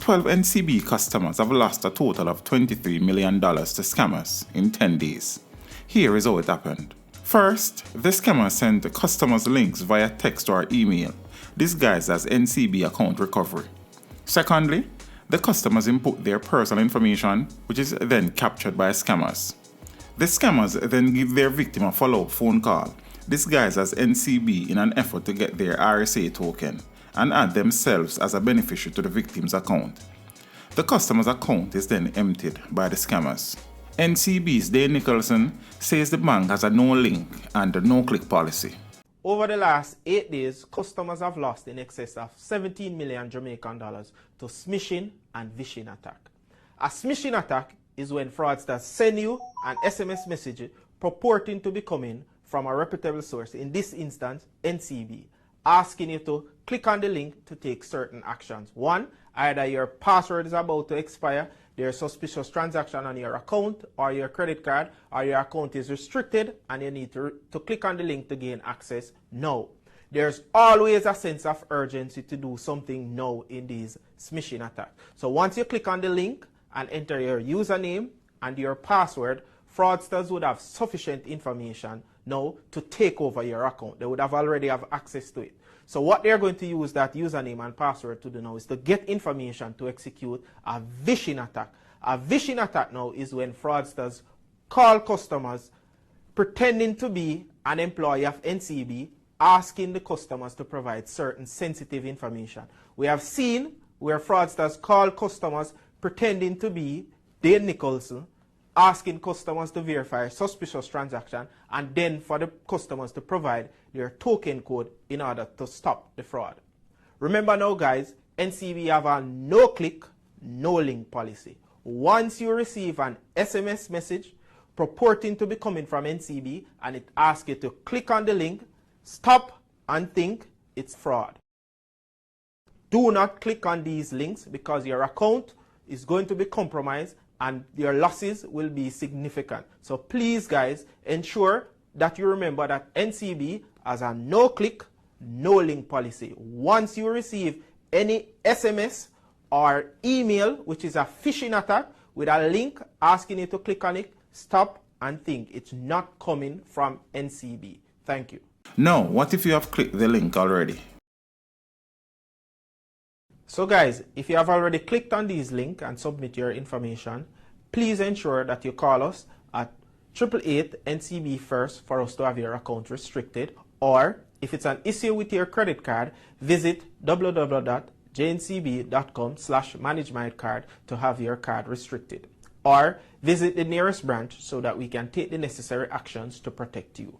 12 NCB customers have lost a total of $23 million to scammers in 10 days. Here is how it happened. First, the scammer sent the customers links via text or email, disguised as NCB account recovery. Secondly, the customers input their personal information, which is then captured by scammers. The scammers then give their victim a follow-up phone call, disguised as NCB in an effort to get their RSA token, and add themselves as a beneficiary to the victim's account. The customer's account is then emptied by the scammers. NCB's Dane Nicholson says the bank has a no-link and a no-click policy. Over the last 8 days, customers have lost in excess of 17 million Jamaican dollars to smishing and vishing attack. A smishing attack is when fraudsters send you an SMS message purporting to be coming from a reputable source, in this instance, NCB, asking you to click on the link to take certain actions. One, either your password is about to expire, there's suspicious transaction on your account or your credit card, or your account is restricted and you need to click on the link to gain access now. There's always a sense of urgency to do something now in these smishing attacks. So once you click on the link and enter your username and your password, fraudsters would have sufficient information now to take over your account. They would have already have access to it. So what they're going to use that username and password to do now is to get information to execute a vishing attack. A vishing attack now is when fraudsters call customers pretending to be an employee of NCB, asking the customers to provide certain sensitive information. We have seen where fraudsters call customers pretending to be Dane Nicholson, asking customers to verify a suspicious transaction, and then for the customers to provide their token code in order to stop the fraud. Remember now guys, NCB have a no-click, no-link policy. Once you receive an SMS message purporting to be coming from NCB and it asks you to click on the link, stop and think it's fraud. Do not click on these links because your account is going to be compromised and your losses will be significant. So please guys, ensure that you remember that NCB has a no-click, no-link policy. Once you receive any SMS or email, which is a phishing attack with a link asking you to click on it, stop and think it's not coming from NCB. Thank you. Now, what if you have clicked the link already? So guys, if you have already clicked on these links and submit your information, please ensure that you call us at 888-NCB first for us to have your account restricted, or if it's an issue with your credit card, visit www.jncb.com/manage-my-card to have your card restricted, or visit the nearest branch so that we can take the necessary actions to protect you.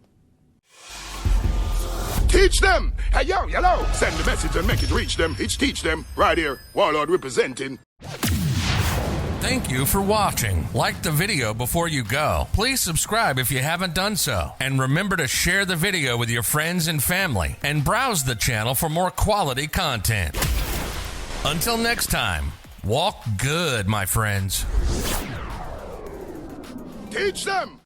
Teach them! Hey, yo, hello! Send the message and make it reach them. It's teach them. Right here, Warlord representing. Thank you for watching. Like the video before you go. Please subscribe if you haven't done so. And remember to share the video with your friends and family. And browse the channel for more quality content. Until next time, walk good, my friends. Teach them!